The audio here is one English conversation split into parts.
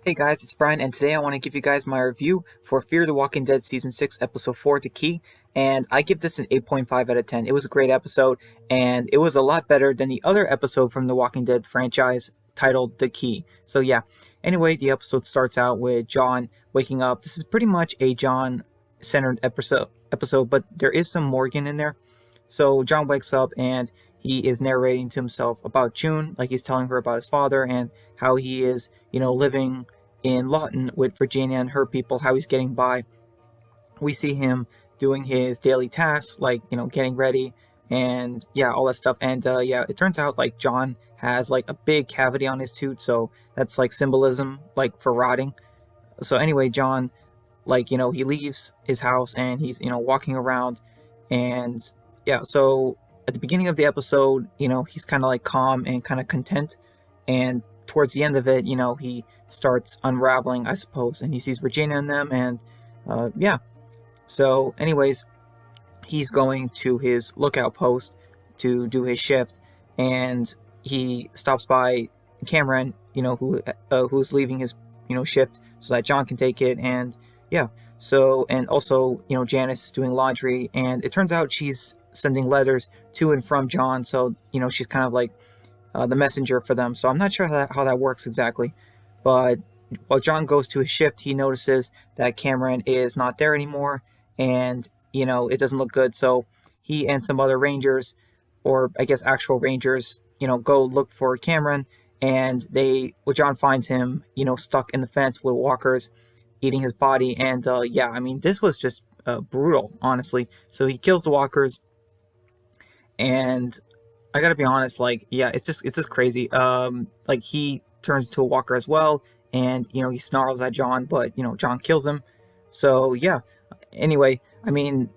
Hey guys, it's Brian, and today I want to give you guys my review for Fear the Walking Dead Season 6, Episode 4, The Key, and I give this an 8.5 out of 10. It was a great episode, and it was a lot better than the other episode from the Walking Dead franchise titled The Key. So yeah, anyway, the episode starts out with John waking up. This is pretty much a John-centered episode, but there is some Morgan in there. So John wakes up and he is narrating to himself about June, like he's telling her about his father and how he is, living in Lawton with Virginia and her people, how he's getting by. We see him doing his daily tasks, like, getting ready and yeah, all that stuff. And yeah, it turns out like John has like a big cavity on his tooth, so that's like symbolism, like for rotting. So anyway, John, like, he leaves his house and he's, walking around and yeah, so at the beginning of the episode, he's kind of like calm and kind of content. And towards the end of it, he starts unraveling, I suppose, and he sees Virginia in them. And yeah, so, anyways, he's going to his lookout post to do his shift, and he stops by Cameron, who's leaving his, shift so that John can take it. And yeah, so, and also, Janice is doing laundry, and it turns out she's sending letters to and from John. So, she's kind of like the messenger for them. So I'm not sure how that works exactly. But while John goes to his shift, he notices that Cameron is not there anymore, and it doesn't look good. So he and some other rangers, or I guess actual rangers, go look for Cameron, and John finds him, stuck in the fence with walkers eating his body. And yeah, I mean, this was just brutal, honestly. So he kills the walkers, and I gotta be honest, like, yeah, it's just crazy. Like he turns into a walker as well, and he snarls at John, but John kills him. So yeah. Anyway, I mean,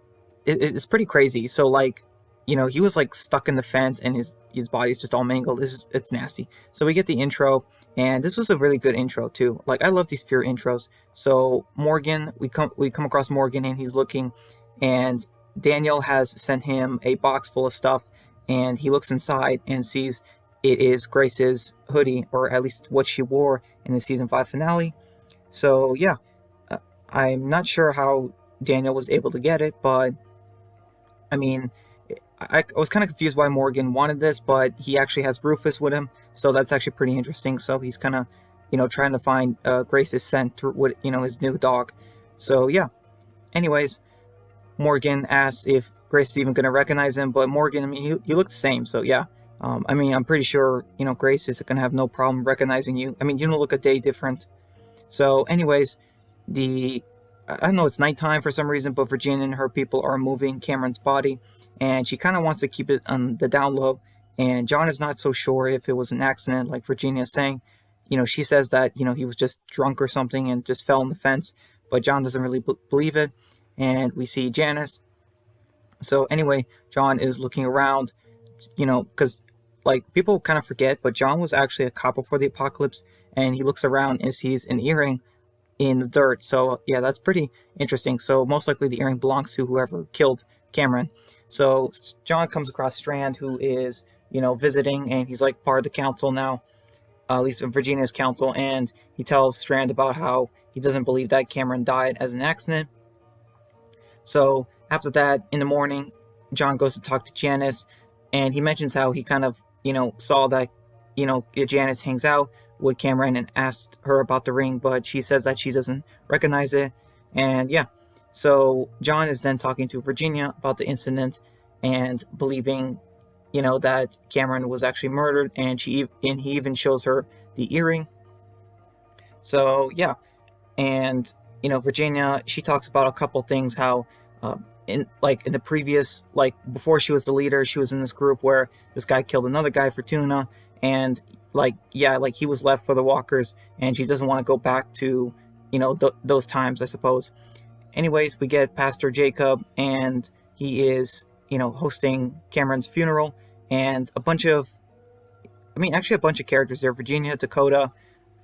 it's pretty crazy. So like, he was like stuck in the fence, and his body's just all mangled. It's nasty. So we get the intro, and this was a really good intro too. Like I love these Fear intros. So Morgan, we come across Morgan, and he's looking, and Daniel has sent him a box full of stuff, and he looks inside and sees it is Grace's hoodie, or at least what she wore in the season 5 finale. So yeah, I'm not sure how Daniel was able to get it, but I mean, I was kind of confused why Morgan wanted this, but he actually has Rufus with him, so that's actually pretty interesting. So he's kind of, trying to find Grace's scent with, his new dog. So yeah. Anyways, Morgan asks if Grace is even going to recognize him, but Morgan, I mean, you look the same, so yeah. I mean, I'm pretty sure, Grace is going to have no problem recognizing you. I mean, you don't look a day different. So, anyways, I don't know, it's nighttime for some reason, but Virginia and her people are moving Cameron's body, and she kind of wants to keep it on the down low, and John is not so sure if it was an accident, like Virginia's saying. She says that, he was just drunk or something and just fell on the fence, but John doesn't really believe it. And we see Janice. So anyway, John is looking around, because like people kind of forget, but John was actually a cop before the apocalypse, and he looks around and sees an earring in the dirt. So yeah, that's pretty interesting. So most likely the earring belongs to whoever killed Cameron. So John comes across Strand, who is, visiting, and he's like part of the council now, at least Virginia's council, and he tells Strand about how he doesn't believe that Cameron died as an accident. So after that, in the morning, John goes to talk to Janice, and he mentions how he kind of, saw that, Janice hangs out with Cameron and asked her about the ring, but she says that she doesn't recognize it. And yeah, so John is then talking to Virginia about the incident and believing, that Cameron was actually murdered, and he even shows her the earring. So yeah, and Virginia, she talks about a couple things, how in the previous, like before she was the leader, she was in this group where this guy killed another guy for tuna, and like he was left for the walkers, and she doesn't want to go back to those times, I suppose. Anyways, we get Pastor Jacob, and he is hosting Cameron's funeral, and a bunch of characters there: Virginia, Dakota,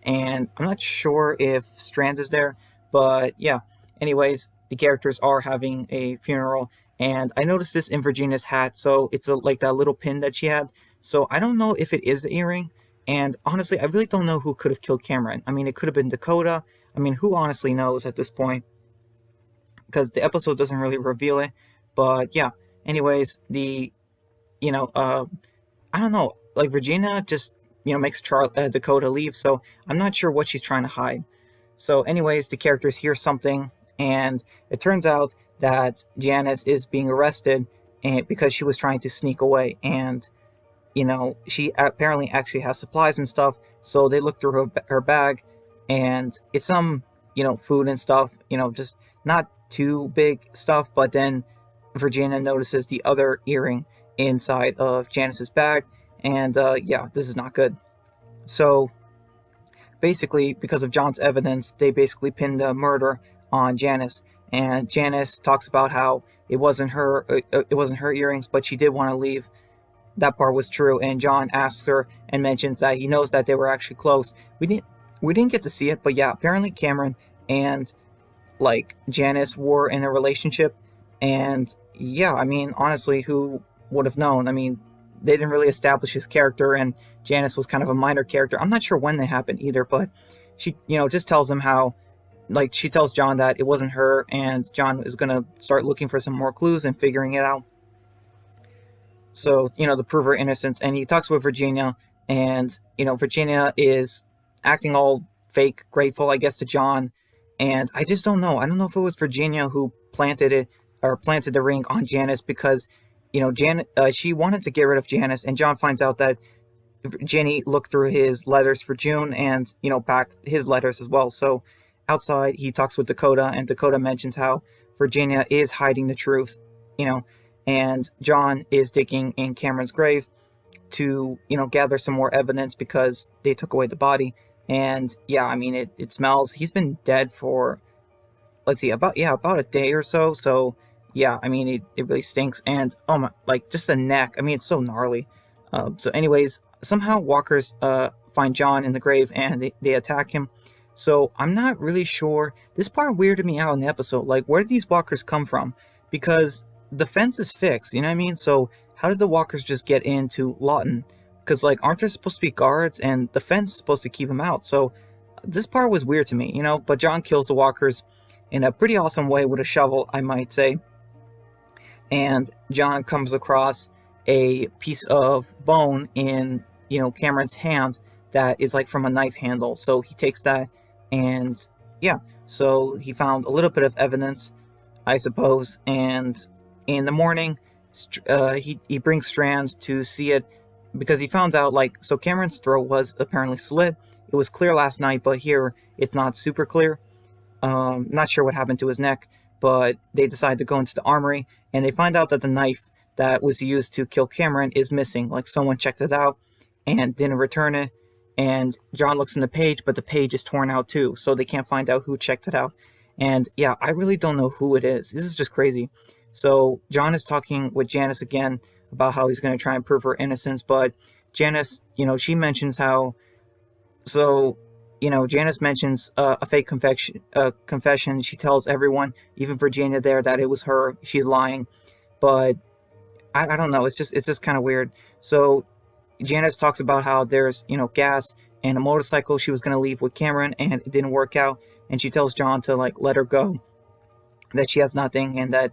and I'm not sure if Strand is there, but yeah. Anyways, the characters are having a funeral, and I noticed this in Virginia's hat. So it's like that little pin that she had. So I don't know if it is an earring. And honestly, I really don't know who could have killed Cameron. I mean, it could have been Dakota. I mean, who honestly knows at this point? Because the episode doesn't really reveal it. But yeah, anyways, you know, uh, I don't know, like Regina just, makes Dakota leave. So I'm not sure what she's trying to hide. So, anyways, the characters hear something, and it turns out that Janice is being arrested and because she was trying to sneak away. And she apparently actually has supplies and stuff. So they look through her bag, and it's some, food and stuff, just not too big stuff. But then Virginia notices the other earring inside of Janice's bag, and yeah, this is not good. So basically, because of John's evidence, they basically pinned the murder on Janice. And Janice talks about how it wasn't her earrings, but she did want to leave. That part was true, and John asks her and mentions that he knows that they were actually close. We didn't get to see it, but yeah, apparently Cameron and like Janice were in a relationship, and yeah, I mean, honestly, who would have known? I mean, they didn't really establish his character, and Janice was kind of a minor character. I'm not sure when they happened either, but she, just tells him how, like, she tells John that it wasn't her, and John is gonna start looking for some more clues and figuring it out. So, to prove her innocence. And he talks with Virginia, and, Virginia is acting all fake, grateful, I guess, to John. And I just don't know. I don't know if it was Virginia who planted it or planted the ring on Janice because, she wanted to get rid of Janice, and John finds out that Jenny looked through his letters for June and, back his letters as well. So outside, he talks with Dakota, and Dakota mentions how Virginia is hiding the truth, you know, and John is digging in Cameron's grave to, gather some more evidence because they took away the body. And yeah, I mean, it smells. He's been dead for, let's see, about a day or so. So yeah, I mean, it really stinks. And oh my, like just the neck. I mean, it's so gnarly. So anyways, somehow walkers find John in the grave and they attack him. So I'm not really sure. This part weirded me out in the episode. Like, where did these walkers come from? Because the fence is fixed, you know what I mean? So how did the walkers just get into Lawton? Because, like, aren't there supposed to be guards, and the fence is supposed to keep them out? So this part was weird to me, but John kills the walkers in a pretty awesome way with a shovel, I might say. And John comes across a piece of bone in, Cameron's hand that is like from a knife handle. So he takes that, and yeah, so he found a little bit of evidence, I suppose. And in the morning, he brings Strand to see it because he found out, like, so Cameron's throat was apparently slit. It was clear last night, but here it's not super clear. Not sure what happened to his neck, but they decide to go into the armory, and they find out that the knife that was used to kill Cameron is missing. Like, someone checked it out and didn't return it. And John looks in the page, but the page is torn out too, so they can't find out who checked it out. And yeah, I really don't know who it is. This is just crazy. So John is talking with Janice again about how he's going to try and prove her innocence, but Janice, she mentions how, so, Janice mentions a fake confession. She tells everyone, even Virginia there, that it was her. She's lying, but I don't know. It's just kind of weird. So Janice talks about how there's, gas and a motorcycle. She was going to leave with Cameron, and it didn't work out. And she tells John to, like, let her go, that she has nothing, and that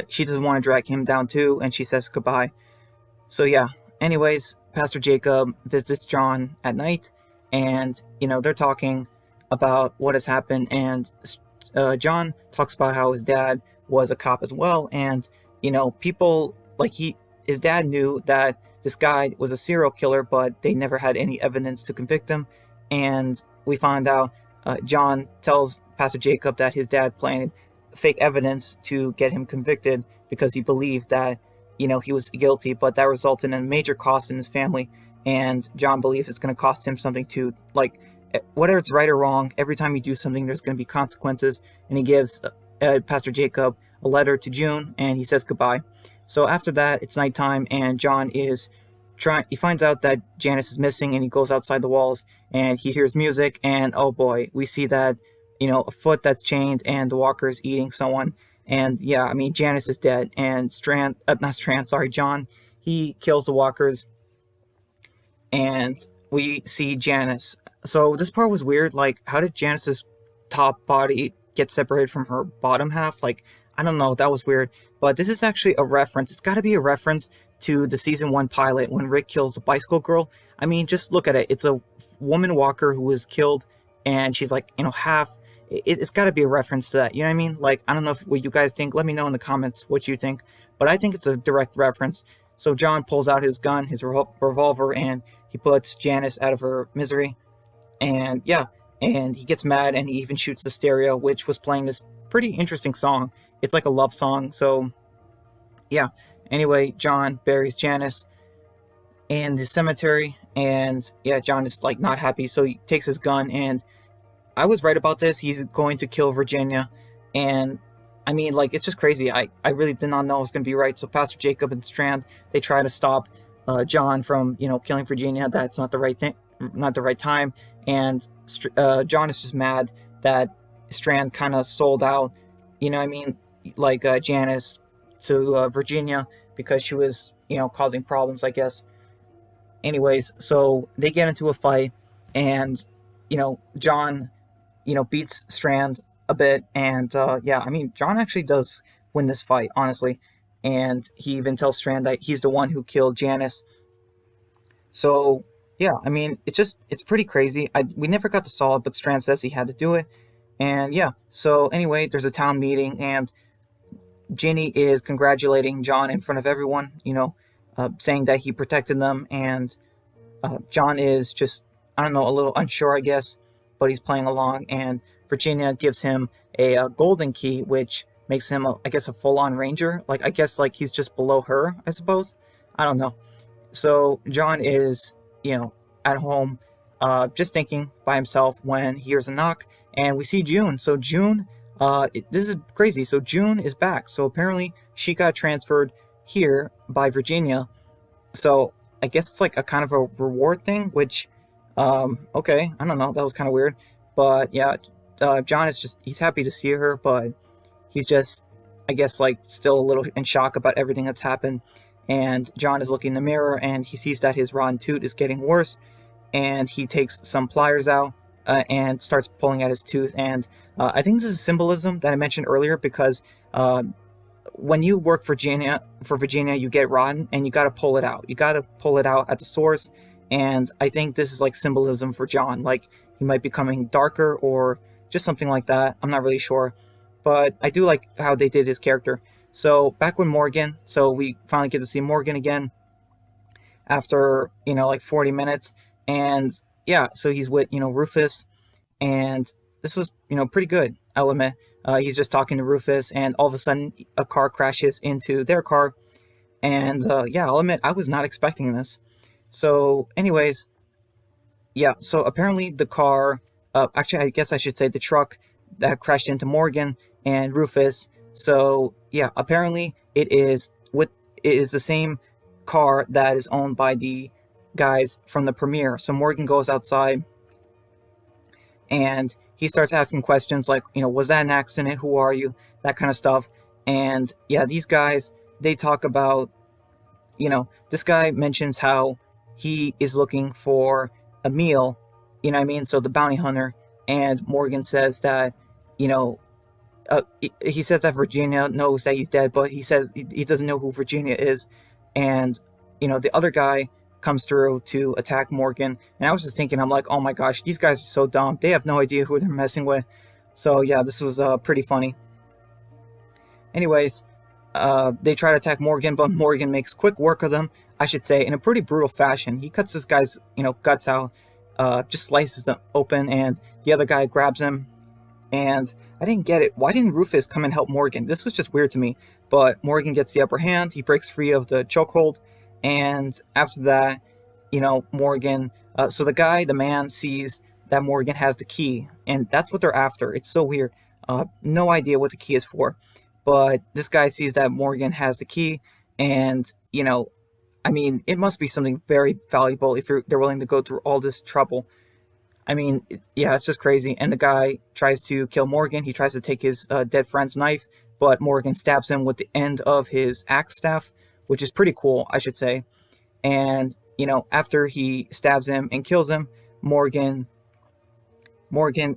she doesn't want to drag him down too, and she says goodbye. So yeah, anyways, Pastor Jacob visits John at night, and, they're talking about what has happened, and John talks about how his dad was a cop as well, and, people, like, his dad knew that this guy was a serial killer, but they never had any evidence to convict him. And we find out, John tells Pastor Jacob that his dad planted fake evidence to get him convicted because he believed that, he was guilty, but that resulted in a major cost in his family. And John believes it's going to cost him something to, like, whether it's right or wrong, every time you do something, there's going to be consequences. And he gives Pastor Jacob a letter to June, and he says goodbye. So after that, it's nighttime, and John is he finds out that Janice is missing, and he goes outside the walls, and he hears music, and oh boy, we see that, a foot that's chained, and the walker is eating someone. And yeah, I mean, Janice is dead, and John, he kills the walkers. And we see Janice. So this part was weird. Like, how did Janice's top body get separated from her bottom half? Like, I don't know. That was weird. But this is actually a reference. It's got to be a reference to the season one pilot when Rick kills the bicycle girl. I mean, just look at it. It's a woman walker who was killed, and she's like, half. It's got to be a reference to that. You know what I mean? Like, I don't know what you guys think. Let me know in the comments what you think. But I think it's a direct reference. So John pulls out his gun, his revolver, and he puts Janice out of her misery. And yeah, and he gets mad and he even shoots the stereo, which was playing this pretty interesting song. It's like a love song. So yeah. Anyway, John buries Janice in the cemetery, and yeah, John is like not happy, so he takes his gun, and I was right about this. He's going to kill Virginia, and I mean, like, it's just crazy. I really did not know I was going to be right. So Pastor Jacob and Strand, they try to stop John from killing Virginia. That's not the right thing, not the right time, and John is just mad that Strand kind of sold out. You know what I mean? Like Janice to Virginia because she was causing problems, I guess. Anyways, so they get into a fight, and John beats Strand a bit, and yeah, I mean, John actually does win this fight, honestly, and he even tells Strand that he's the one who killed Janice. So yeah, I mean, it's pretty crazy. We never got to solve it, but Strand says he had to do it, and yeah. So anyway, there's a town meeting, and Ginny is congratulating John in front of everyone, saying that he protected them, and John is just, I don't know, a little unsure, I guess, but he's playing along, and Virginia gives him a golden key, which makes him, I guess, a full-on ranger. Like, I guess, like, he's just below her, I suppose. I don't know. So John is, at home, just thinking by himself when he hears a knock, and we see June. So June, this is crazy. So June is back. So apparently she got transferred here by Virginia. So I guess it's like a kind of a reward thing, which, okay, I don't know. That was kind of weird. But yeah, John is just, he's happy to see her, but he's just, I guess, like, still a little in shock about everything that's happened. And John is looking in the mirror, and he sees that his rotten tooth is getting worse, and he takes some pliers out and starts pulling at his tooth. And I think this is symbolism that I mentioned earlier, because when you work for Virginia, you get rotten, and you got to pull it out. You got to pull it out at the source. And I think this is like symbolism for John. Like, he might be becoming darker or just something like that. I'm not really sure. But I do like how they did his character. So back with Morgan, so we finally get to see Morgan again after, like 40 minutes. And yeah, so he's with, Rufus. And this was, pretty good, I'll admit. He's just talking to Rufus, and all of a sudden a car crashes into their car. And yeah, I'll admit, I was not expecting this. So anyways, yeah, so apparently the car, actually, I guess I should say the truck that crashed into Morgan and Rufus. So yeah, apparently it is the same car that is owned by the guys from the premiere. So Morgan goes outside, and he starts asking questions like, was that an accident? Who are you? That kind of stuff. And yeah, these guys, they talk about, this guy mentions how he is looking for a meal, you know what I mean? So the bounty hunter, and Morgan says that, he says that Virginia knows that he's dead, but he says he doesn't know who Virginia is. And, the other guy comes through to attack Morgan. And I was just thinking, I'm like, oh my gosh, these guys are so dumb. They have no idea who they're messing with. So yeah, this was pretty funny. Anyways, they try to attack Morgan, but Morgan makes quick work of them, I should say, in a pretty brutal fashion. He cuts this guy's, guts out, just slices them open, and the other guy grabs him. And I didn't get it. Why didn't Rufus come and help Morgan? This was just weird to me. But Morgan gets the upper hand. He breaks free of the chokehold. And after that, Morgan... so the man sees that Morgan has the key. And that's what they're after. It's so weird. No idea what the key is for. But this guy sees that Morgan has the key. And, I mean, it must be something very valuable if they're willing to go through all this trouble. I mean, yeah, it's just crazy. And the guy tries to kill Morgan. He tries to take his dead friend's knife, but Morgan stabs him with the end of his axe staff, which is pretty cool, I should say. And after he stabs him and kills him, Morgan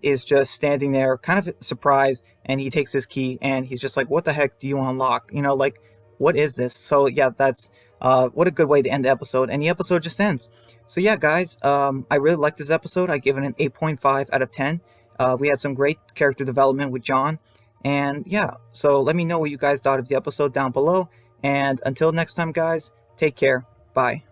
is just standing there, kind of surprised, and he takes his key and he's just like, "What the heck do you unlock? Like, what is this?" So yeah, that's what a good way to end the episode, and the episode just ends. So yeah, guys, I really like this episode. I give it an 8.5 out of 10. We had some great character development with John, and yeah, so let me know what you guys thought of the episode down below. And until next time, guys, take care. Bye.